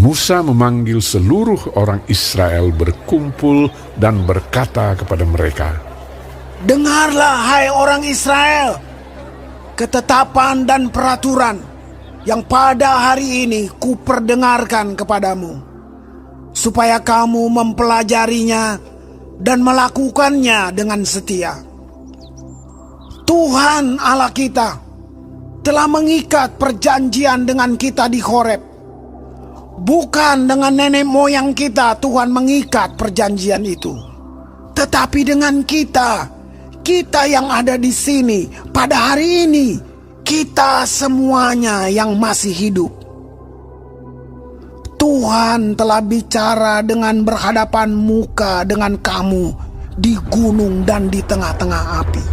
Musa memanggil seluruh orang Israel berkumpul dan berkata kepada mereka, "Dengarlah, hai orang Israel, ketetapan dan peraturan yang pada hari ini kuperdengarkan kepadamu, supaya kamu mempelajarinya dan melakukannya dengan setia. Tuhan Allah kita telah mengikat perjanjian dengan kita di Horeb. Bukan dengan nenek moyang kita Tuhan mengikat perjanjian itu, tetapi dengan kita yang ada di sini pada hari ini, kita semuanya yang masih hidup. Tuhan telah bicara dengan berhadapan muka dengan kamu di gunung dan di tengah-tengah api.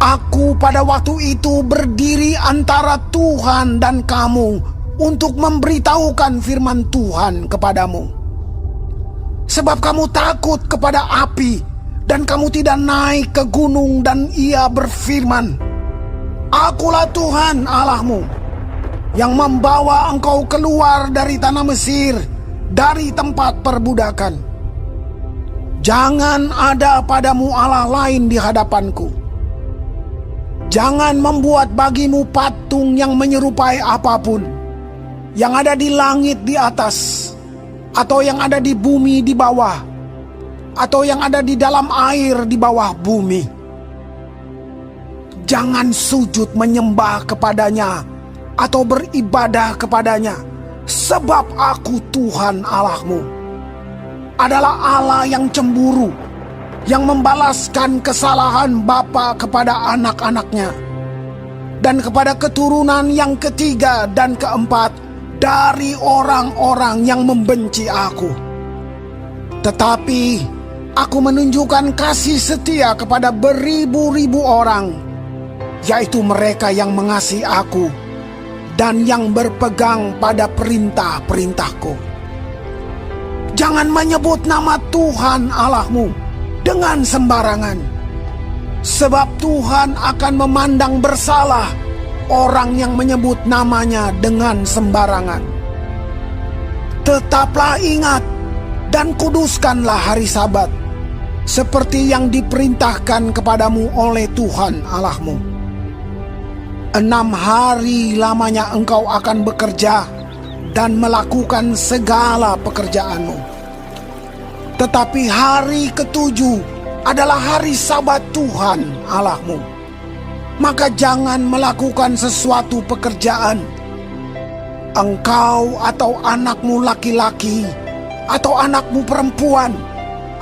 Aku pada waktu itu berdiri antara Tuhan dan kamu untuk memberitahukan firman Tuhan kepadamu. Sebab kamu takut kepada api dan kamu tidak naik ke gunung, dan ia berfirman, Akulah Tuhan Allahmu yang membawa engkau keluar dari tanah Mesir, dari tempat perbudakan. Jangan ada padamu Allah lain di hadapanku. Jangan membuat bagimu patung yang menyerupai apapun, yang ada di langit di atas, atau yang ada di bumi di bawah, atau yang ada di dalam air di bawah bumi. Jangan sujud menyembah kepadanya atau beribadah kepadanya, sebab aku Tuhan Allahmu adalah Allah yang cemburu, yang membalaskan kesalahan bapa kepada anak-anaknya, dan kepada keturunan yang ketiga dan keempat dari orang-orang yang membenci aku. Tetapi aku menunjukkan kasih setia kepada beribu-ribu orang, yaitu mereka yang mengasihi aku dan yang berpegang pada perintah-perintahku. Jangan menyebut nama Tuhan Allahmu dengan sembarangan, sebab Tuhan akan memandang bersalah orang yang menyebut namanya dengan sembarangan. Tetaplah ingat dan kuduskanlah hari Sabat, seperti yang diperintahkan kepadamu oleh Tuhan Allahmu. 6 hari lamanya engkau akan bekerja dan melakukan segala pekerjaanmu. Tetapi hari ketujuh adalah hari Sabat Tuhan Allahmu. Maka jangan melakukan sesuatu pekerjaan, engkau atau anakmu laki-laki, atau anakmu perempuan,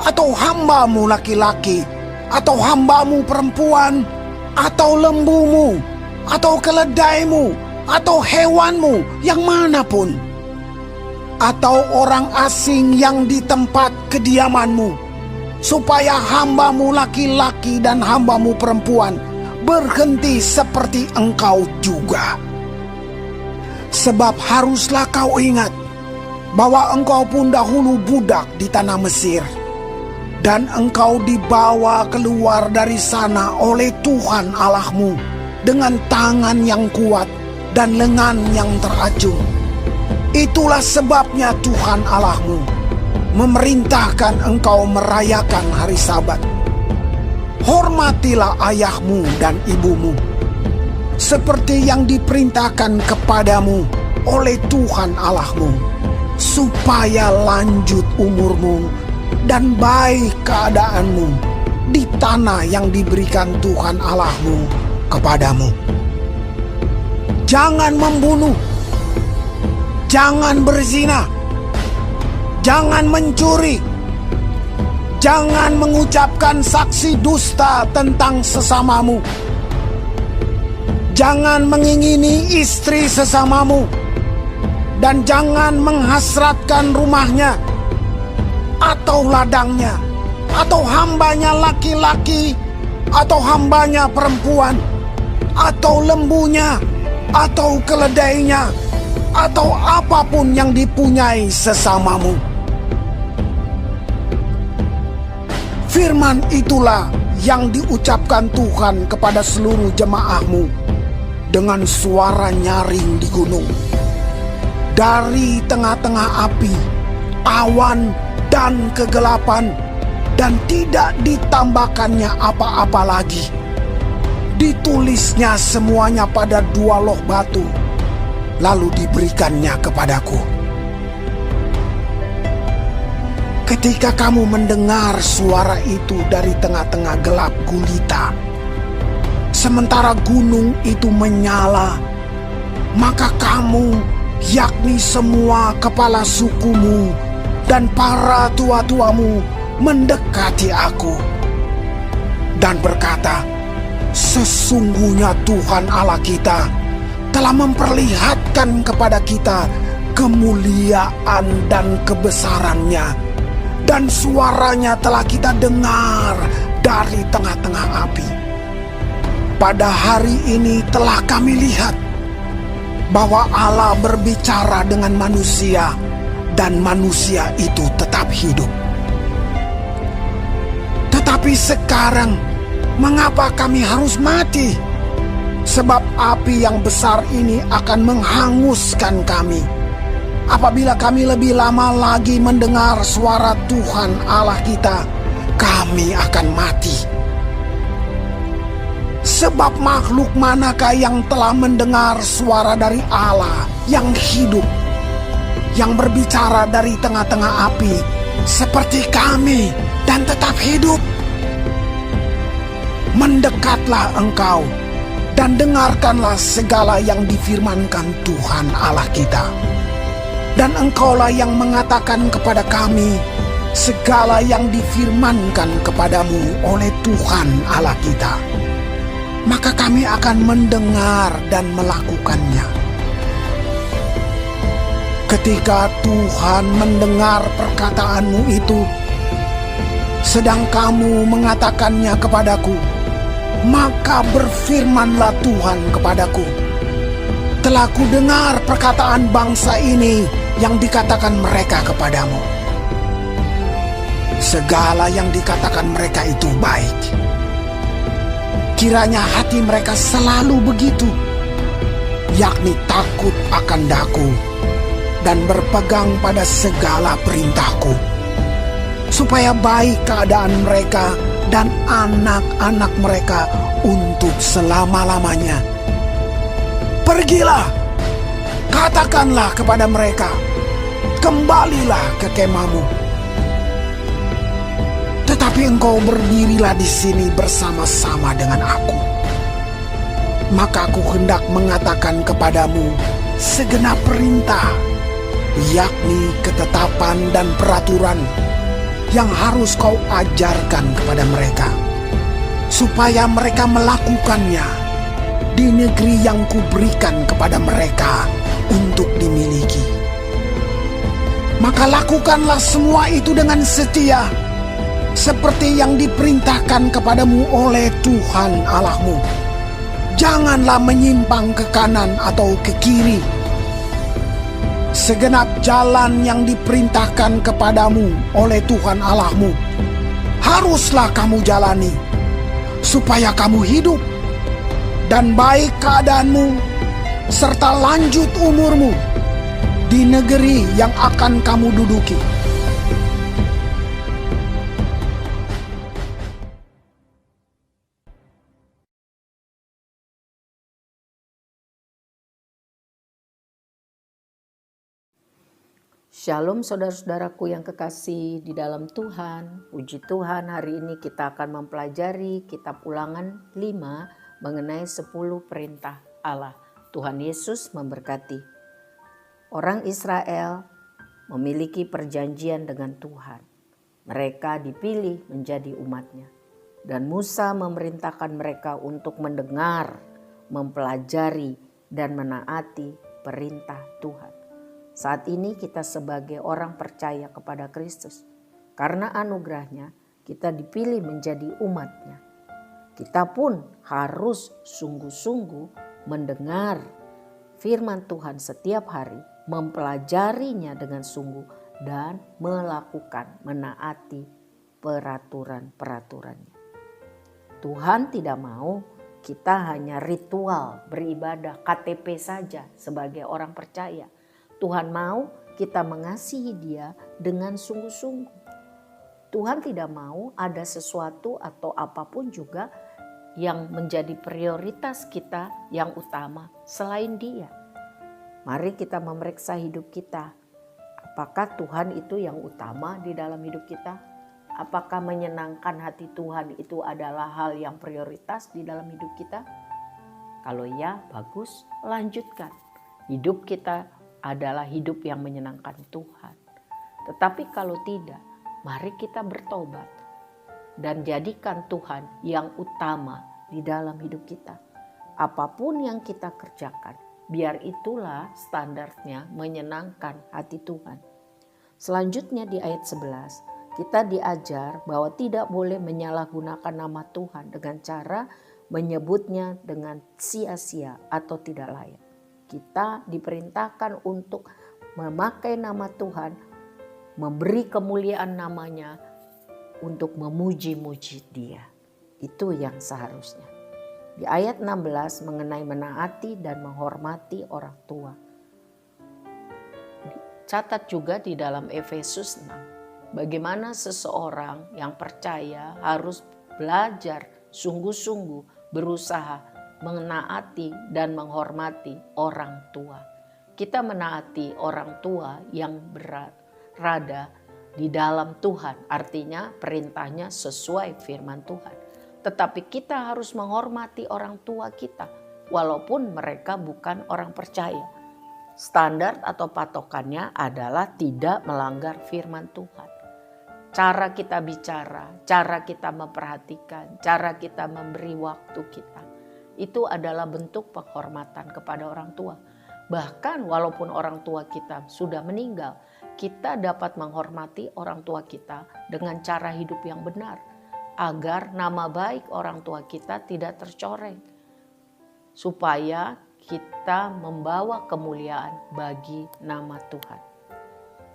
atau hambamu laki-laki, atau hambamu perempuan, atau lembumu, atau keledaimu, atau hewanmu yang manapun, atau orang asing yang di tempat kediamanmu, supaya hambamu laki-laki dan hambamu perempuan berhenti seperti engkau juga. Sebab haruslah kau ingat bahwa engkau pun dahulu budak di tanah Mesir, dan engkau dibawa keluar dari sana oleh Tuhan Allahmu dengan tangan yang kuat dan lengan yang teracung. Itulah sebabnya Tuhan Allahmu memerintahkan engkau merayakan hari Sabat. Hormatilah ayahmu dan ibumu, seperti yang diperintahkan kepadamu oleh Tuhan Allahmu, supaya lanjut umurmu dan baik keadaanmu di tanah yang diberikan Tuhan Allahmu kepadamu. Jangan membunuh, jangan berzina, jangan mencuri, jangan mengucapkan saksi dusta tentang sesamamu, jangan mengingini istri sesamamu, dan jangan menghasratkan rumahnya, atau ladangnya, atau hambanya laki-laki, atau hambanya perempuan, atau lembunya, atau keledainya, atau apapun yang dipunyai sesamamu. Firman itulah yang diucapkan Tuhan kepada seluruh jemaahmu dengan suara nyaring di gunung. dari tengah-tengah api, awan, dan kegelapan, dan tidak ditambahkannya apa-apa lagi. Ditulisnya semuanya pada 2 loh batu, lalu diberikannya kepadaku. Ketika kamu mendengar suara itu dari tengah-tengah gelap gulita, sementara gunung itu menyala, maka kamu, yakni semua kepala sukumu dan para tua-tuamu, mendekati aku dan berkata, "Sesungguhnya Tuhan Allah kita telah memperlihatkan kepada kita kemuliaan dan kebesarannya, dan suaranya telah kita dengar dari tengah-tengah api. Pada hari ini telah kami lihat bahwa Allah berbicara dengan manusia, dan manusia itu tetap hidup. Tetapi sekarang, mengapa kami harus mati? Sebab api yang besar ini akan menghanguskan kami apabila kami lebih lama lagi mendengar suara Tuhan Allah kita. Kami akan mati. Sebab makhluk manakah yang telah mendengar suara dari Allah yang hidup, yang berbicara dari tengah-tengah api seperti kami dan tetap hidup? Mendekatlah engkau dan dengarkanlah segala yang difirmankan Tuhan Allah kita. Dan engkaulah yang mengatakan kepada kami segala yang difirmankan kepadamu oleh Tuhan Allah kita. Maka kami akan mendengar dan melakukannya. Ketika Tuhan mendengar perkataanmu itu, sedang kamu mengatakannya kepadaku, maka berfirmanlah Tuhan kepadaku, telah kudengar perkataan bangsa ini yang dikatakan mereka kepadamu. Segala yang dikatakan mereka itu baik. Kiranya hati mereka selalu begitu, yakni takut akan Daku dan berpegang pada segala perintahku, supaya baik keadaan mereka dan anak-anak mereka untuk selama-lamanya. Pergilah, katakanlah kepada mereka, kembalilah ke kemahmu. Tetapi engkau berdirilah di sini bersama-sama dengan aku. Maka aku hendak mengatakan kepadamu segenap perintah, yakni ketetapan dan peraturan yang harus kau ajarkan kepada mereka, supaya mereka melakukannya di negeri yang kuberikan kepada mereka untuk dimiliki. Maka lakukanlah semua itu dengan setia, seperti yang diperintahkan kepadamu oleh Tuhan Allahmu. Janganlah menyimpang ke kanan atau ke kiri. Segenap jalan yang diperintahkan kepadamu oleh Tuhan Allahmu haruslah kamu jalani, supaya kamu hidup dan baik keadaanmu serta lanjut umurmu di negeri yang akan kamu duduki. Shalom saudara-saudaraku yang kekasih di dalam Tuhan. Puji Tuhan, hari ini kita akan mempelajari kitab Ulangan 5 mengenai 10 perintah Allah. Tuhan Yesus memberkati. Orang Israel memiliki perjanjian dengan Tuhan. Mereka dipilih menjadi umatnya. Dan Musa memerintahkan mereka untuk mendengar, mempelajari, dan menaati perintah Tuhan. Saat ini kita sebagai orang percaya kepada Kristus, karena anugerahnya kita dipilih menjadi umatnya. Kita pun harus sungguh-sungguh mendengar firman Tuhan setiap hari, mempelajarinya dengan sungguh dan melakukan, menaati peraturan-peraturannya. Tuhan tidak mau kita hanya ritual beribadah KTP saja sebagai orang percaya. Tuhan mau kita mengasihi Dia dengan sungguh-sungguh. Tuhan tidak mau ada sesuatu atau apapun juga yang menjadi prioritas kita yang utama selain Dia. Mari kita memeriksa hidup kita. Apakah Tuhan itu yang utama di dalam hidup kita? Apakah menyenangkan hati Tuhan itu adalah hal yang prioritas di dalam hidup kita? Kalau ya, bagus, lanjutkan. Hidup kita adalah hidup yang menyenangkan Tuhan. Tetapi kalau tidak, mari kita bertobat dan jadikan Tuhan yang utama di dalam hidup kita. Apapun yang kita kerjakan, biar itulah standarnya menyenangkan hati Tuhan. Selanjutnya di ayat 11, kita diajar bahwa tidak boleh menyalahgunakan nama Tuhan dengan cara menyebutnya dengan sia-sia atau tidak layak. Kita diperintahkan untuk memakai nama Tuhan, memberi kemuliaan namanya untuk memuji-muji Dia. Itu yang seharusnya. Di ayat 16 mengenai menaati dan menghormati orang tua. Catat juga di dalam Efesus 6. Bagaimana seseorang yang percaya harus belajar sungguh-sungguh berusaha menaati dan menghormati orang tua. Kita menaati orang tua yang berada di dalam Tuhan, artinya perintahnya sesuai firman Tuhan. Tetapi kita harus menghormati orang tua kita walaupun mereka bukan orang percaya. Standar atau patokannya adalah tidak melanggar firman Tuhan. Cara kita bicara, cara kita memperhatikan, cara kita memberi waktu kita, itu adalah bentuk penghormatan kepada orang tua. Bahkan walaupun orang tua kita sudah meninggal, kita dapat menghormati orang tua kita dengan cara hidup yang benar, agar nama baik orang tua kita tidak tercoreng, supaya kita membawa kemuliaan bagi nama Tuhan.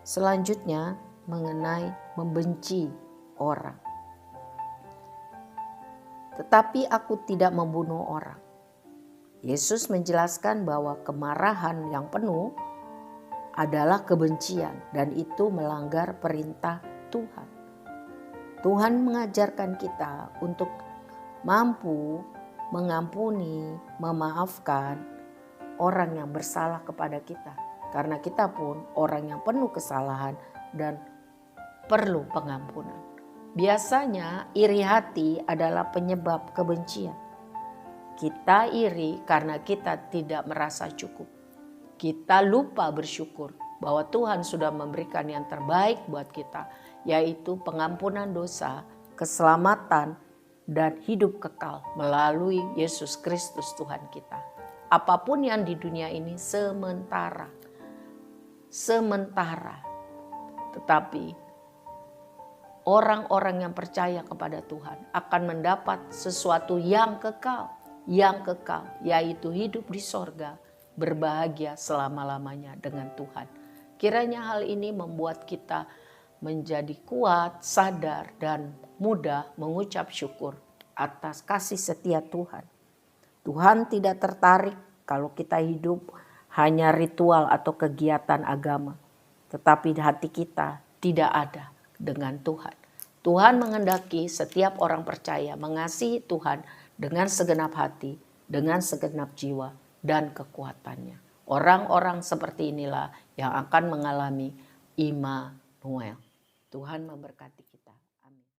Selanjutnya mengenai membenci orang. Tetapi aku tidak membunuh orang. Yesus menjelaskan bahwa kemarahan yang penuh adalah kebencian dan itu melanggar perintah Tuhan. Tuhan mengajarkan kita untuk mampu mengampuni, memaafkan orang yang bersalah kepada kita. Karena kita pun orang yang penuh kesalahan dan perlu pengampunan. Biasanya iri hati adalah penyebab kebencian. Kita iri karena kita tidak merasa cukup. Kita lupa bersyukur bahwa Tuhan sudah memberikan yang terbaik buat kita, yaitu pengampunan dosa, keselamatan, dan hidup kekal melalui Yesus Kristus Tuhan kita. Apapun yang di dunia ini sementara. Tetapi orang-orang yang percaya kepada Tuhan akan mendapat sesuatu yang kekal, yaitu hidup di sorga, berbahagia selama-lamanya dengan Tuhan. Kiranya hal ini membuat kita menjadi kuat, sadar, dan mudah mengucap syukur atas kasih setia Tuhan. Tuhan tidak tertarik kalau kita hidup hanya ritual atau kegiatan agama, tetapi hati kita tidak ada dengan Tuhan. Tuhan menghendaki setiap orang percaya mengasihi Tuhan dengan segenap hati, dengan segenap jiwa dan kekuatannya. Orang-orang seperti inilah yang akan mengalami Immanuel. Tuhan memberkati.